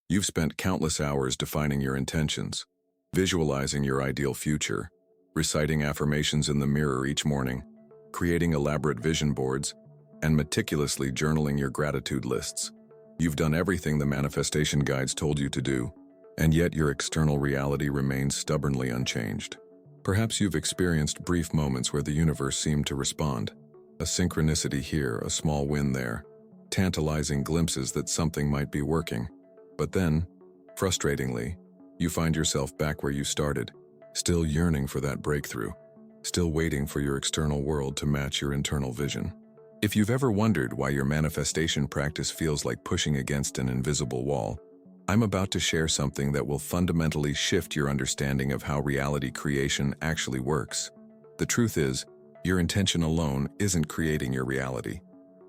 You've spent countless hours defining your intentions, visualizing your ideal future, reciting affirmations in the mirror each morning, creating elaborate vision boards, and meticulously journaling your gratitude lists. You've done everything the manifestation guides told you to do, and yet your external reality remains stubbornly unchanged. Perhaps you've experienced brief moments where the universe seemed to respond. A synchronicity here, a small win there, tantalizing glimpses that something might be working. But then, frustratingly, you find yourself back where you started, still yearning for that breakthrough, still waiting for your external world to match your internal vision. If you've ever wondered why your manifestation practice feels like pushing against an invisible wall, I'm about to share something that will fundamentally shift your understanding of how reality creation actually works. The truth is, your intention alone isn't creating your reality.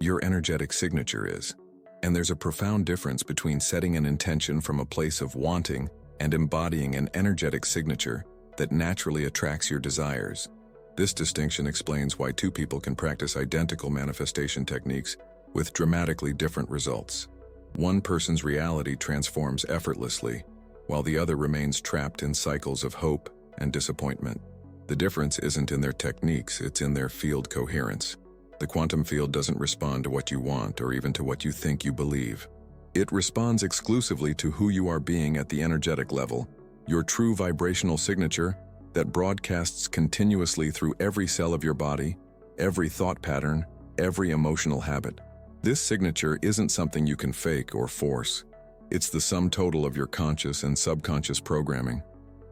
Your energetic signature is. And there's a profound difference between setting an intention from a place of wanting and embodying an energetic signature that naturally attracts your desires. This distinction explains why two people can practice identical manifestation techniques with dramatically different results. One person's reality transforms effortlessly, while the other remains trapped in cycles of hope and disappointment. The difference isn't in their techniques, it's in their field coherence. The quantum field doesn't respond to what you want or even to what you think you believe. It responds exclusively to who you are being at the energetic level, your true vibrational signature that broadcasts continuously through every cell of your body, every thought pattern, every emotional habit. This signature isn't something you can fake or force. It's the sum total of your conscious and subconscious programming,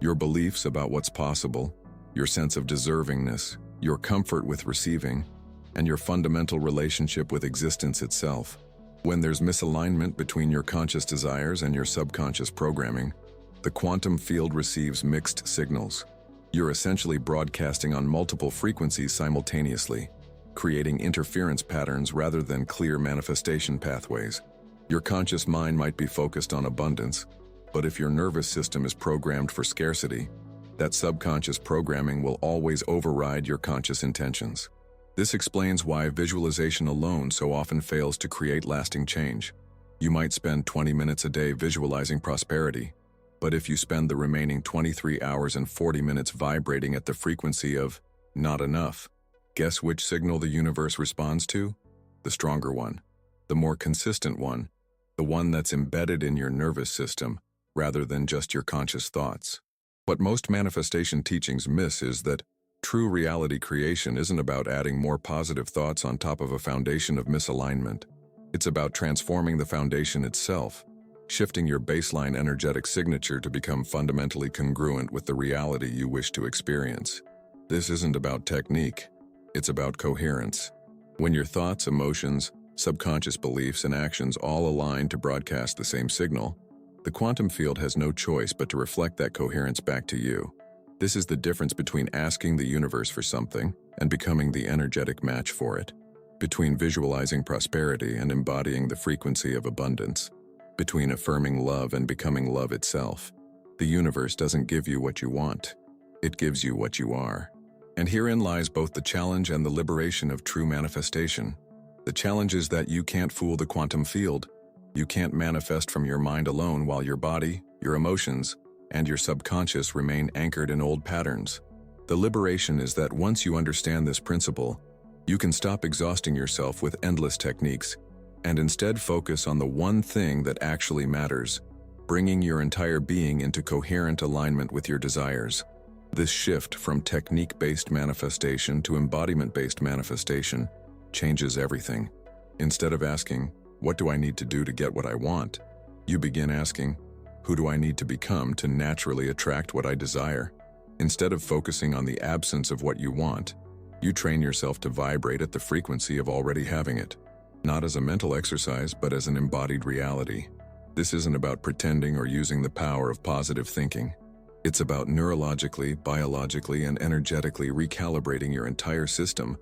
your beliefs about what's possible, your sense of deservingness, your comfort with receiving, and your fundamental relationship with existence itself. When there's misalignment between your conscious desires and your subconscious programming, the quantum field receives mixed signals. You're essentially broadcasting on multiple frequencies simultaneously, creating interference patterns rather than clear manifestation pathways. Your conscious mind might be focused on abundance, but if your nervous system is programmed for scarcity, that subconscious programming will always override your conscious intentions. This explains why visualization alone so often fails to create lasting change. You might spend 20 minutes a day visualizing prosperity, but if you spend the remaining 23 hours and 40 minutes vibrating at the frequency of not enough, guess which signal the universe responds to? The stronger one, the more consistent one, the one that's embedded in your nervous system rather than just your conscious thoughts. What most manifestation teachings miss is that true reality creation isn't about adding more positive thoughts on top of a foundation of misalignment. It's about transforming the foundation itself, shifting your baseline energetic signature to become fundamentally congruent with the reality you wish to experience. This isn't about technique, it's about coherence. When your thoughts, emotions, subconscious beliefs, and actions all align to broadcast the same signal, the quantum field has no choice but to reflect that coherence back to you. This is the difference between asking the universe for something and becoming the energetic match for it, between visualizing prosperity and embodying the frequency of abundance, between affirming love and becoming love itself. The universe doesn't give you what you want, it gives you what you are. And herein lies both the challenge and the liberation of true manifestation. The challenge is that you can't fool the quantum field. You can't manifest from your mind alone while your body, your emotions, and your subconscious remain anchored in old patterns. The liberation is that once you understand this principle, you can stop exhausting yourself with endless techniques and instead focus on the one thing that actually matters, bringing your entire being into coherent alignment with your desires. This shift from technique-based manifestation to embodiment-based manifestation changes everything. Instead of asking, "What do I need to do to get what I want?" you begin asking, "Who do I need to become to naturally attract what I desire?" Instead of focusing on the absence of what you want, you train yourself to vibrate at the frequency of already having it, not as a mental exercise, but as an embodied reality. This isn't about pretending or using the power of positive thinking. It's about neurologically, biologically, and energetically recalibrating your entire system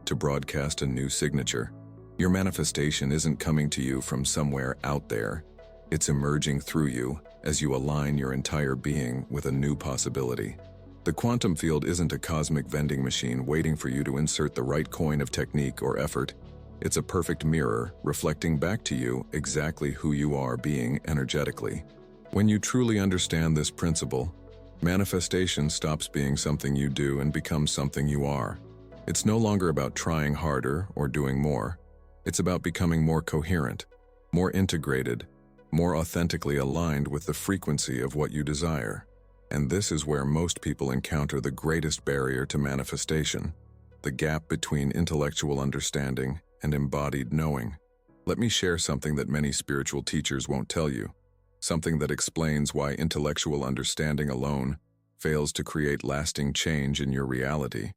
to broadcast a new signature. Your manifestation isn't coming to you from somewhere out there. It's emerging through you as you align your entire being with a new possibility. The quantum field isn't a cosmic vending machine waiting for you to insert the right coin of technique or effort. It's a perfect mirror, reflecting back to you exactly who you are being energetically. When you truly understand this principle, manifestation stops being something you do and becomes something you are. It's no longer about trying harder or doing more. It's about becoming more coherent, more integrated, more authentically aligned with the frequency of what you desire. And this is where most people encounter the greatest barrier to manifestation, the gap between intellectual understanding and embodied knowing. Let me share something that many spiritual teachers won't tell you, something that explains why intellectual understanding alone fails to create lasting change in your reality.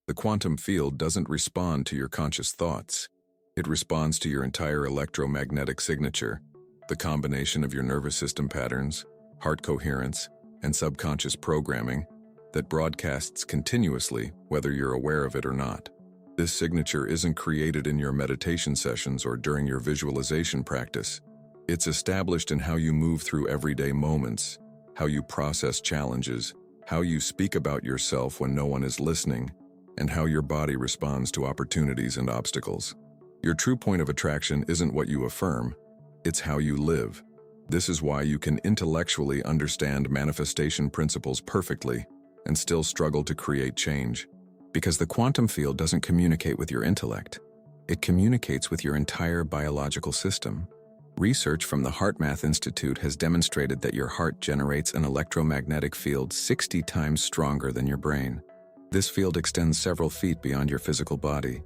The quantum field doesn't respond to your conscious thoughts. It responds to your entire electromagnetic signature, the combination of your nervous system patterns, heart coherence, and subconscious programming that broadcasts continuously, whether you're aware of it or not. This signature isn't created in your meditation sessions or during your visualization practice. It's established in how you move through everyday moments, how you process challenges, how you speak about yourself when no one is listening, and how your body responds to opportunities and obstacles. Your true point of attraction isn't what you affirm, it's how you live. This is why you can intellectually understand manifestation principles perfectly and still struggle to create change. Because the quantum field doesn't communicate with your intellect. It communicates with your entire biological system. Research from the HeartMath Institute has demonstrated that your heart generates an electromagnetic field 60 times stronger than your brain. This field extends several feet beyond your physical body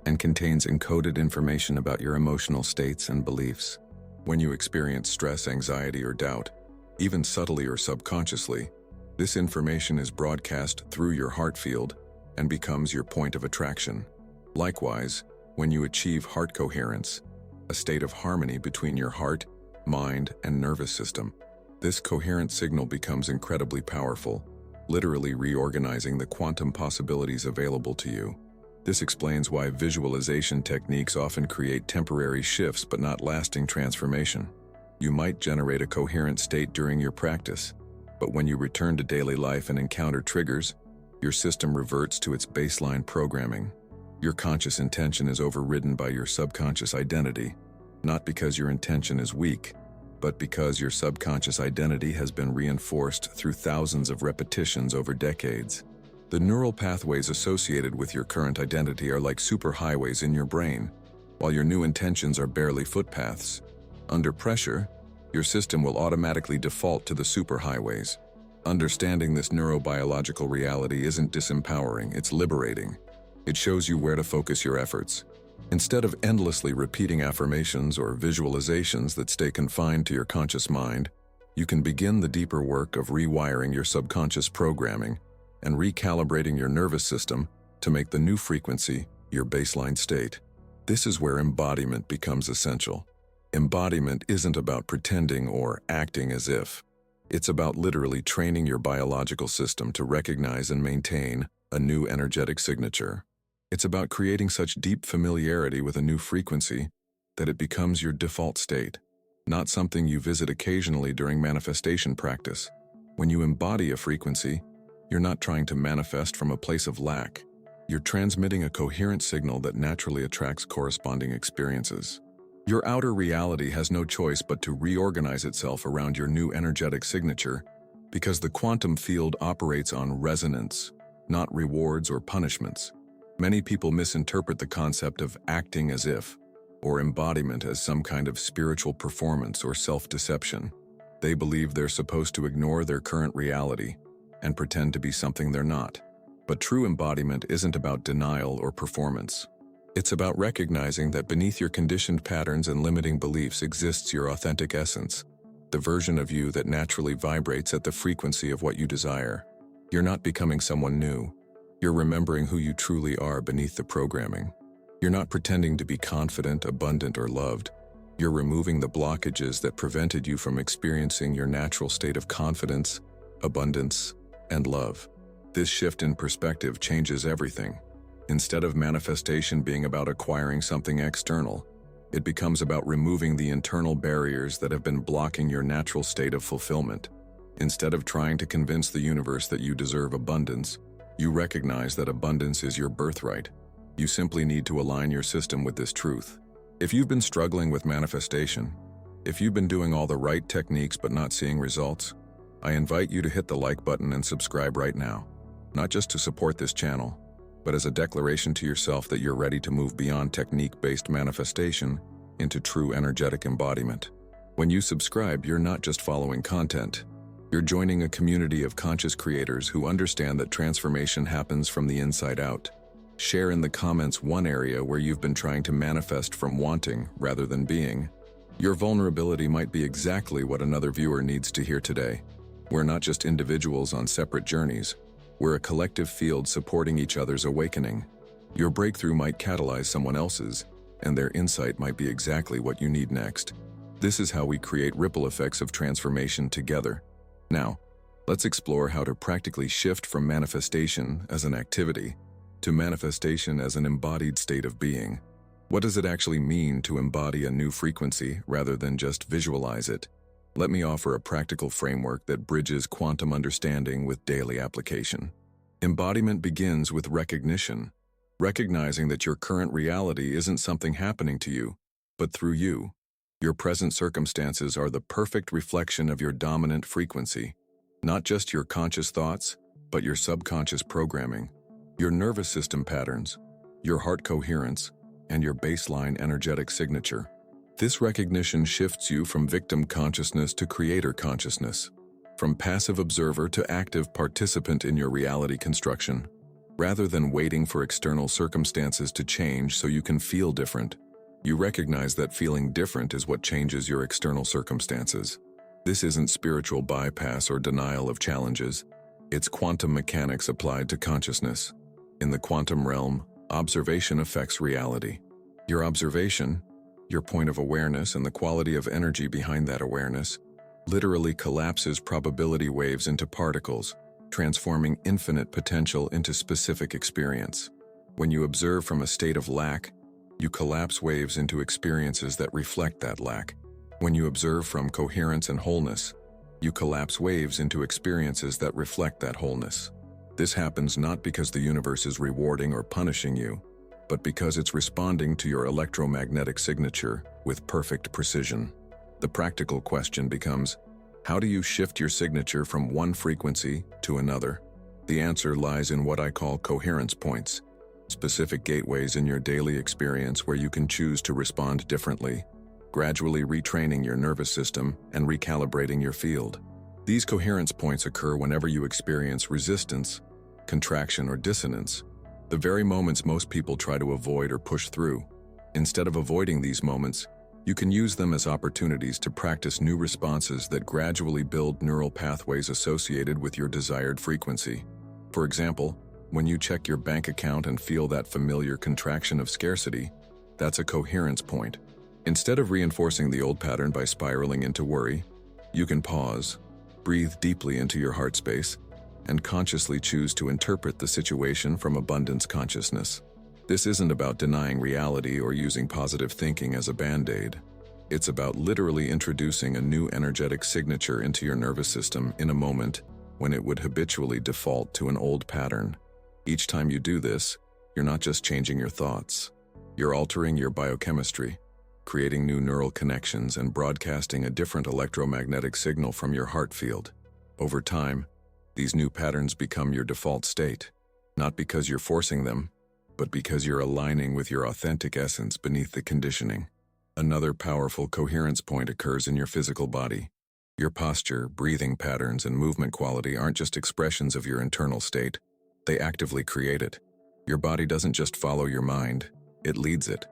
and contains encoded information about your emotional states and beliefs. When you experience stress, anxiety, or doubt, even subtly or subconsciously, this information is broadcast through your heart field and becomes your point of attraction. Likewise, when you achieve heart coherence, a state of harmony between your heart, mind, and nervous system, this coherent signal becomes incredibly powerful, literally reorganizing the quantum possibilities available to you. This explains why visualization techniques often create temporary shifts but not lasting transformation. You might generate a coherent state during your practice, but when you return to daily life and encounter triggers, your system reverts to its baseline programming. Your conscious intention is overridden by your subconscious identity, not because your intention is weak, but because your subconscious identity has been reinforced through thousands of repetitions over decades. The neural pathways associated with your current identity are like superhighways in your brain, while your new intentions are barely footpaths. Under pressure, your system will automatically default to the superhighways. Understanding this neurobiological reality isn't disempowering, it's liberating. It shows you where to focus your efforts. Instead of endlessly repeating affirmations or visualizations that stay confined to your conscious mind, you can begin the deeper work of rewiring your subconscious programming and recalibrating your nervous system to make the new frequency your baseline state. This is where embodiment becomes essential. Embodiment isn't about pretending or acting as if. It's about literally training your biological system to recognize and maintain a new energetic signature. It's about creating such deep familiarity with a new frequency that it becomes your default state, not something you visit occasionally during manifestation practice. When you embody a frequency, you're not trying to manifest from a place of lack. You're transmitting a coherent signal that naturally attracts corresponding experiences. Your outer reality has no choice but to reorganize itself around your new energetic signature because the quantum field operates on resonance, not rewards or punishments. Many people misinterpret the concept of acting as if or embodiment as some kind of spiritual performance or self-deception. They believe they're supposed to ignore their current reality and pretend to be something they're not. But true embodiment isn't about denial or performance. It's about recognizing that beneath your conditioned patterns and limiting beliefs exists your authentic essence, the version of you that naturally vibrates at the frequency of what you desire. You're not becoming someone new. You're remembering who you truly are beneath the programming. You're not pretending to be confident, abundant, or loved. You're removing the blockages that prevented you from experiencing your natural state of confidence, abundance, and love. This shift in perspective changes everything. Instead of manifestation being about acquiring something external, it becomes about removing the internal barriers that have been blocking your natural state of fulfillment. Instead of trying to convince the universe that you deserve abundance, you recognize that abundance is your birthright. You simply need to align your system with this truth. If you've been struggling with manifestation, if you've been doing all the right techniques but not seeing results, I invite you to hit the like button and subscribe right now, not just to support this channel, but as a declaration to yourself that you're ready to move beyond technique-based manifestation into true energetic embodiment. When you subscribe, you're not just following content. You're joining a community of conscious creators who understand that transformation happens from the inside out. Share in the comments one area where you've been trying to manifest from wanting rather than being. Your vulnerability might be exactly what another viewer needs to hear today. We're not just individuals on separate journeys. We're a collective field supporting each other's awakening. Your breakthrough might catalyze someone else's, and their insight might be exactly what you need next. This is how we create ripple effects of transformation together. Now, let's explore how to practically shift from manifestation as an activity to manifestation as an embodied state of being. What does it actually mean to embody a new frequency rather than just visualize it? Let me offer a practical framework that bridges quantum understanding with daily application. Embodiment begins with recognition, recognizing that your current reality isn't something happening to you, but through you. Your present circumstances are the perfect reflection of your dominant frequency, not just your conscious thoughts, but your subconscious programming, your nervous system patterns, your heart coherence, and your baseline energetic signature. This recognition shifts you from victim consciousness to creator consciousness, from passive observer to active participant in your reality construction. Rather than waiting for external circumstances to change so you can feel different, you recognize that feeling different is what changes your external circumstances. This isn't spiritual bypass or denial of challenges. It's quantum mechanics applied to consciousness. In the quantum realm, observation affects reality. Your observation, your point of awareness and the quality of energy behind that awareness, literally collapses probability waves into particles, transforming infinite potential into specific experience. When you observe from a state of lack, you collapse waves into experiences that reflect that lack. When you observe from coherence and wholeness, you collapse waves into experiences that reflect that wholeness. This happens not because the universe is rewarding or punishing you, but because it's responding to your electromagnetic signature with perfect precision. The practical question becomes, how do you shift your signature from one frequency to another? The answer lies in what I call coherence points, specific gateways in your daily experience where you can choose to respond differently, gradually retraining your nervous system and recalibrating your field. These coherence points occur whenever you experience resistance, contraction, or dissonance, the very moments most people try to avoid or push through. Instead of avoiding these moments, you can use them as opportunities to practice new responses that gradually build neural pathways associated with your desired frequency. For example, when you check your bank account and feel that familiar contraction of scarcity, that's a coherence point. Instead of reinforcing the old pattern by spiraling into worry, you can pause, breathe deeply into your heart space, and consciously choose to interpret the situation from abundance consciousness. This isn't about denying reality or using positive thinking as a band-aid. It's about literally introducing a new energetic signature into your nervous system in a moment when it would habitually default to an old pattern. Each time you do this, you're not just changing your thoughts. You're altering your biochemistry, creating new neural connections and broadcasting a different electromagnetic signal from your heart field. Over time, these new patterns become your default state, not because you're forcing them, but because you're aligning with your authentic essence beneath the conditioning. Another powerful coherence point occurs in your physical body. Your posture, breathing patterns, and movement quality aren't just expressions of your internal state. They actively create it. Your body doesn't just follow your mind, it leads it.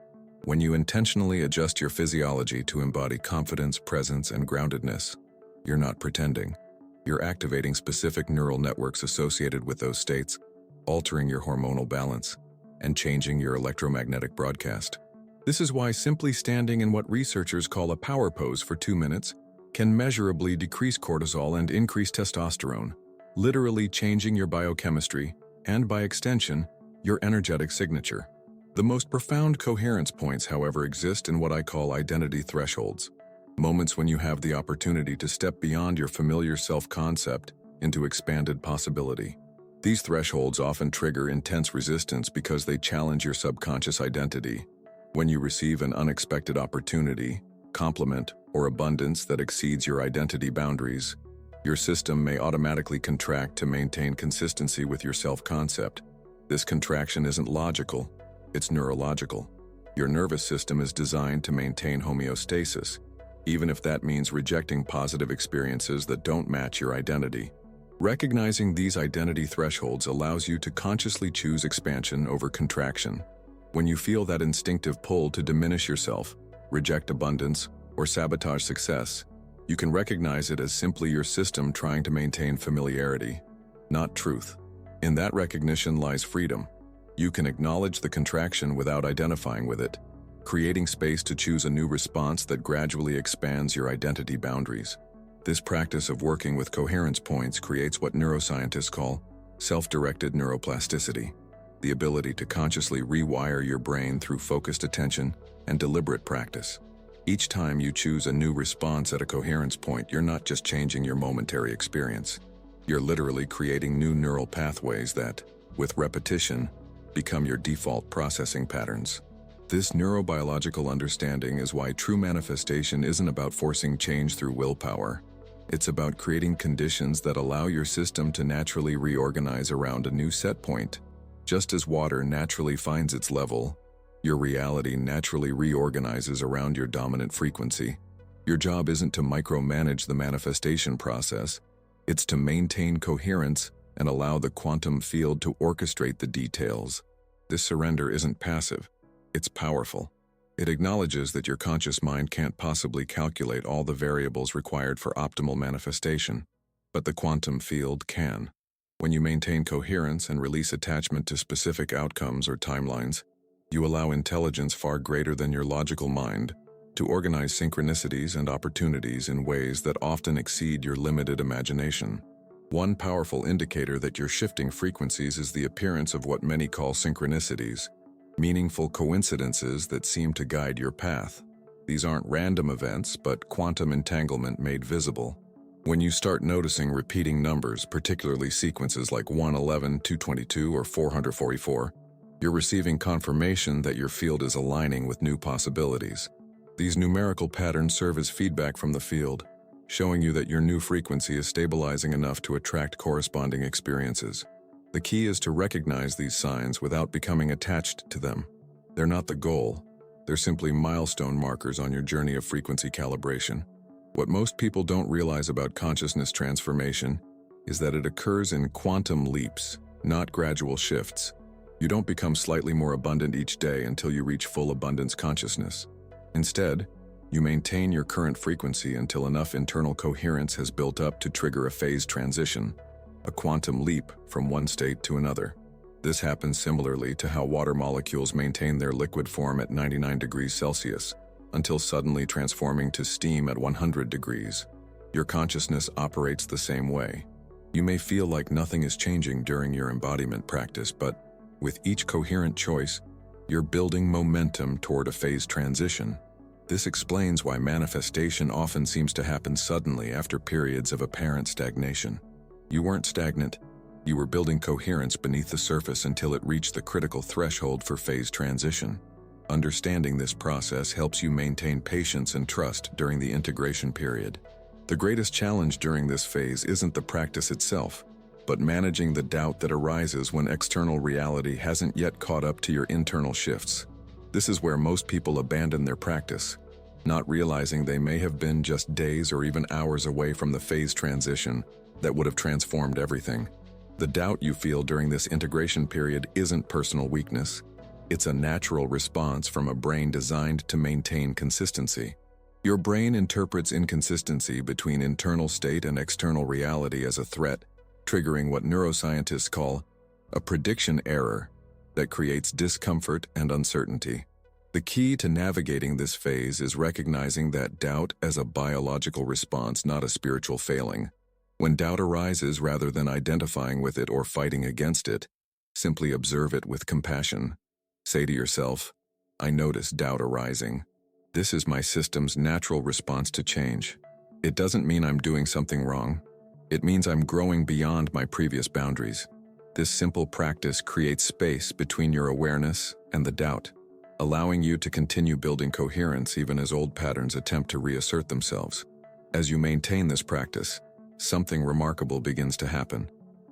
When you intentionally adjust your physiology to embody confidence, presence, and groundedness, you're not pretending. You're activating specific neural networks associated with those states, altering your hormonal balance, and changing your electromagnetic broadcast. This is why simply standing in what researchers call a power pose for 2 minutes can measurably decrease cortisol and increase testosterone, literally changing your biochemistry and, by extension, your energetic signature. The most profound coherence points, however, exist in what I call identity thresholds, moments when you have the opportunity to step beyond your familiar self-concept into expanded possibility. These thresholds often trigger intense resistance because they challenge your subconscious identity. When you receive an unexpected opportunity, compliment, or abundance that exceeds your identity boundaries, your system may automatically contract to maintain consistency with your self-concept. This contraction isn't logical, it's neurological. Your nervous system is designed to maintain homeostasis, even if that means rejecting positive experiences that don't match your identity. Recognizing these identity thresholds allows you to consciously choose expansion over contraction. When you feel that instinctive pull to diminish yourself, reject abundance, or sabotage success, you can recognize it as simply your system trying to maintain familiarity, not truth. In that recognition lies freedom. You can acknowledge the contraction without identifying with it, creating space to choose a new response that gradually expands your identity boundaries. This practice of working with coherence points creates what neuroscientists call self-directed neuroplasticity, the ability to consciously rewire your brain through focused attention and deliberate practice. Each time you choose a new response at a coherence point, you're not just changing your momentary experience. You're literally creating new neural pathways that, with repetition, become your default processing patterns. This neurobiological understanding is why true manifestation isn't about forcing change through willpower. It's about creating conditions that allow your system to naturally reorganize around a new set point. Just as water naturally finds its level, your reality naturally reorganizes around your dominant frequency. Your job isn't to micromanage the manifestation process, it's to maintain coherence and allow the quantum field to orchestrate the details. This surrender isn't passive, it's powerful. It acknowledges that your conscious mind can't possibly calculate all the variables required for optimal manifestation, but the quantum field can. When you maintain coherence and release attachment to specific outcomes or timelines, you allow intelligence far greater than your logical mind to organize synchronicities and opportunities in ways that often exceed your limited imagination. One powerful indicator that you're shifting frequencies is the appearance of what many call synchronicities, meaningful coincidences that seem to guide your path. These aren't random events, but quantum entanglement made visible. When you start noticing repeating numbers, particularly sequences like 111, 222, or 444, you're receiving confirmation that your field is aligning with new possibilities. These numerical patterns serve as feedback from the field, showing you that your new frequency is stabilizing enough to attract corresponding experiences. The key is to recognize these signs without becoming attached to them. They're not the goal. They're simply milestone markers on your journey of frequency calibration. What most people don't realize about consciousness transformation is that it occurs in quantum leaps, not gradual shifts. You don't become slightly more abundant each day until you reach full abundance consciousness. Instead, you maintain your current frequency until enough internal coherence has built up to trigger a phase transition, a quantum leap from one state to another. This happens similarly to how water molecules maintain their liquid form at 99 degrees Celsius, until suddenly transforming to steam at 100 degrees. Your consciousness operates the same way. You may feel like nothing is changing during your embodiment practice, but with each coherent choice, you're building momentum toward a phase transition. This explains why manifestation often seems to happen suddenly after periods of apparent stagnation. You weren't stagnant, you were building coherence beneath the surface until it reached the critical threshold for phase transition. Understanding this process helps you maintain patience and trust during the integration period. The greatest challenge during this phase isn't the practice itself, but managing the doubt that arises when external reality hasn't yet caught up to your internal shifts. This is where most people abandon their practice, not realizing they may have been just days or even hours away from the phase transition that would have transformed everything. The doubt you feel during this integration period isn't personal weakness. It's a natural response from a brain designed to maintain consistency. Your brain interprets inconsistency between internal state and external reality as a threat, triggering what neuroscientists call a prediction error that creates discomfort and uncertainty. The key to navigating this phase is recognizing that doubt as a biological response, not a spiritual failing. When doubt arises, rather than identifying with it or fighting against it, simply observe it with compassion. Say to yourself, I notice doubt arising. This is my system's natural response to change. It doesn't mean I'm doing something wrong. It means I'm growing beyond my previous boundaries. This simple practice creates space between your awareness and the doubt, allowing you to continue building coherence even as old patterns attempt to reassert themselves. As you maintain this practice, something remarkable begins to happen.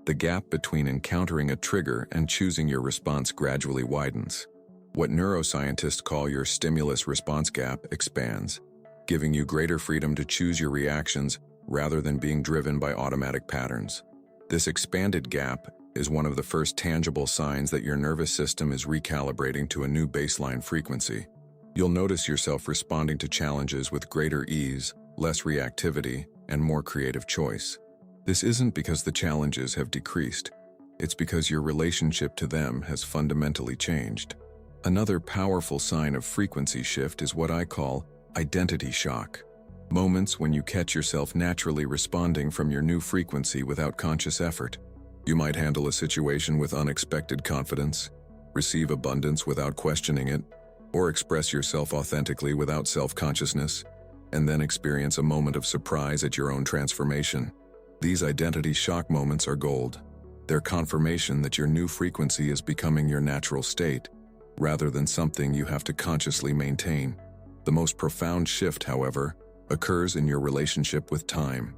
The gap between encountering a trigger and choosing your response gradually widens. What neuroscientists call your stimulus-response gap expands, giving you greater freedom to choose your reactions rather than being driven by automatic patterns. This expanded gap is one of the first tangible signs that your nervous system is recalibrating to a new baseline frequency. You'll notice yourself responding to challenges with greater ease, less reactivity, and more creative choice. This isn't because the challenges have decreased. It's because your relationship to them has fundamentally changed. Another powerful sign of frequency shift is what I call identity shock. Moments when you catch yourself naturally responding from your new frequency without conscious effort. You might handle a situation with unexpected confidence, receive abundance without questioning it, or express yourself authentically without self-consciousness, and then experience a moment of surprise at your own transformation. These identity shock moments are gold. They're confirmation that your new frequency is becoming your natural state, rather than something you have to consciously maintain. The most profound shift, however, occurs in your relationship with time.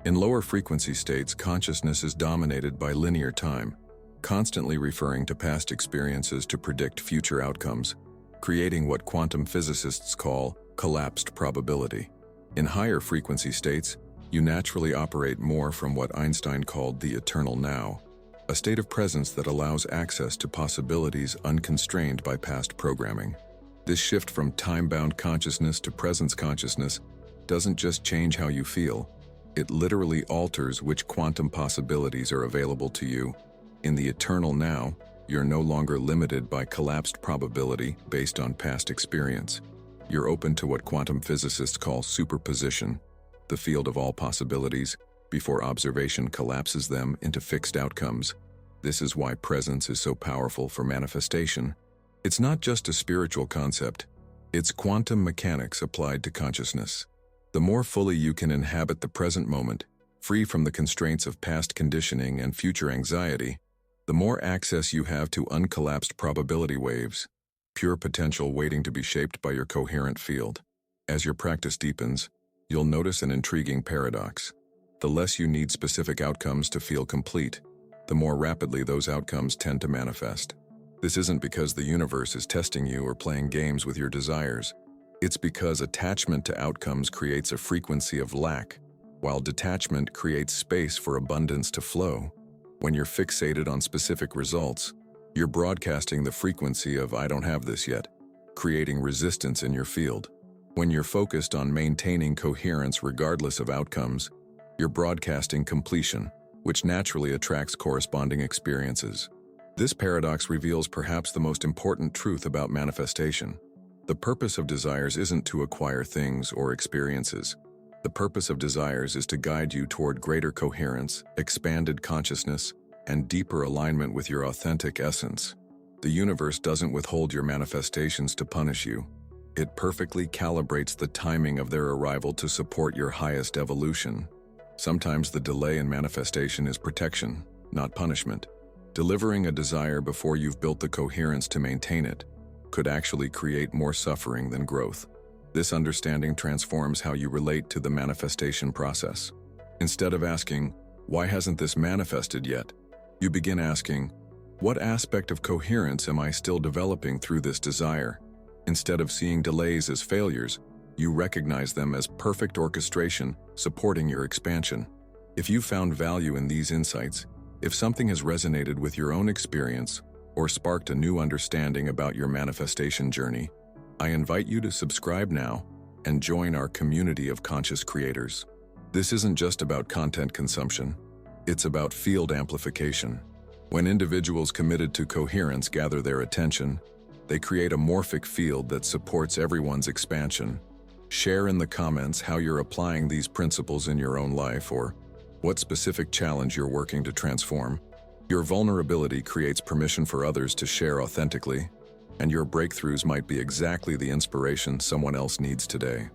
In lower frequency states, consciousness is dominated by linear time, constantly referring to past experiences to predict future outcomes, creating what quantum physicists call collapsed probability. In higher frequency states, you naturally operate more from what Einstein called the eternal now, a state of presence that allows access to possibilities unconstrained by past programming. This shift from time-bound consciousness to presence consciousness doesn't just change how you feel, it literally alters which quantum possibilities are available to you. In the eternal now, you're no longer limited by collapsed probability based on past experience. You're open to what quantum physicists call superposition, the field of all possibilities, before observation collapses them into fixed outcomes. This is why presence is so powerful for manifestation. It's not just a spiritual concept, it's quantum mechanics applied to consciousness. The more fully you can inhabit the present moment, free from the constraints of past conditioning and future anxiety, the more access you have to uncollapsed probability waves, pure potential waiting to be shaped by your coherent field. As your practice deepens, you'll notice an intriguing paradox. The less you need specific outcomes to feel complete, the more rapidly those outcomes tend to manifest. This isn't because the universe is testing you or playing games with your desires. It's because attachment to outcomes creates a frequency of lack, while detachment creates space for abundance to flow. When you're fixated on specific results, you're broadcasting the frequency of "I don't have this yet," creating resistance in your field. When you're focused on maintaining coherence regardless of outcomes, you're broadcasting completion, which naturally attracts corresponding experiences. This paradox reveals perhaps the most important truth about manifestation. The purpose of desires isn't to acquire things or experiences. The purpose of desires is to guide you toward greater coherence, expanded consciousness, and deeper alignment with your authentic essence. The universe doesn't withhold your manifestations to punish you. It perfectly calibrates the timing of their arrival to support your highest evolution. Sometimes the delay in manifestation is protection, not punishment. Delivering a desire before you've built the coherence to maintain it could actually create more suffering than growth. This understanding transforms how you relate to the manifestation process. Instead of asking, "Why hasn't this manifested yet?" you begin asking, "What aspect of coherence am I still developing through this desire?" Instead of seeing delays as failures, you recognize them as perfect orchestration supporting your expansion. If you found value in these insights, if something has resonated with your own experience or sparked a new understanding about your manifestation journey, I invite you to subscribe now and join our community of conscious creators. This isn't just about content consumption, it's about field amplification. When individuals committed to coherence gather their attention, they create a morphic field that supports everyone's expansion. Share in the comments how you're applying these principles in your own life or what specific challenge you're working to transform. Your vulnerability creates permission for others to share authentically, and your breakthroughs might be exactly the inspiration someone else needs today.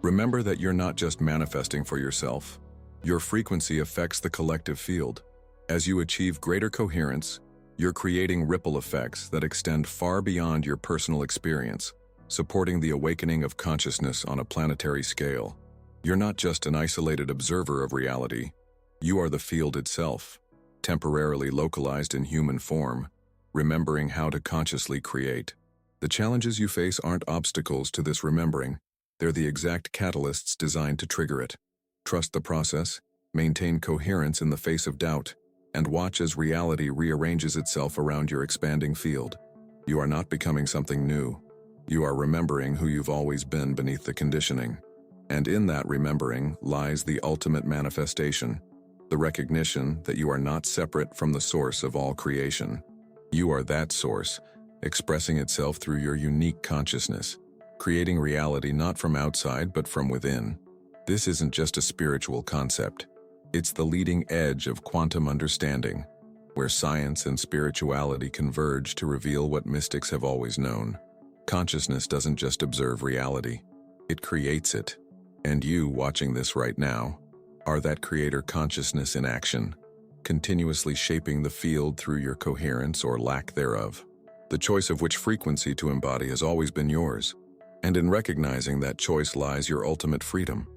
Remember that you're not just manifesting for yourself. Your frequency affects the collective field. As you achieve greater coherence, you're creating ripple effects that extend far beyond your personal experience, supporting the awakening of consciousness on a planetary scale. You're not just an isolated observer of reality, you are the field itself, temporarily localized in human form, remembering how to consciously create. The challenges you face aren't obstacles to this remembering, they're the exact catalysts designed to trigger it. Trust the process, maintain coherence in the face of doubt, and watch as reality rearranges itself around your expanding field. You are not becoming something new. You are remembering who you've always been beneath the conditioning. And in that remembering lies the ultimate manifestation, the recognition that you are not separate from the source of all creation. You are that source, expressing itself through your unique consciousness, creating reality not from outside but from within. This isn't just a spiritual concept. It's the leading edge of quantum understanding, where science and spirituality converge to reveal what mystics have always known. Consciousness doesn't just observe reality, it creates it. And you, watching this right now, are that creator consciousness in action, continuously shaping the field through your coherence or lack thereof. The choice of which frequency to embody has always been yours, and in recognizing that choice lies your ultimate freedom.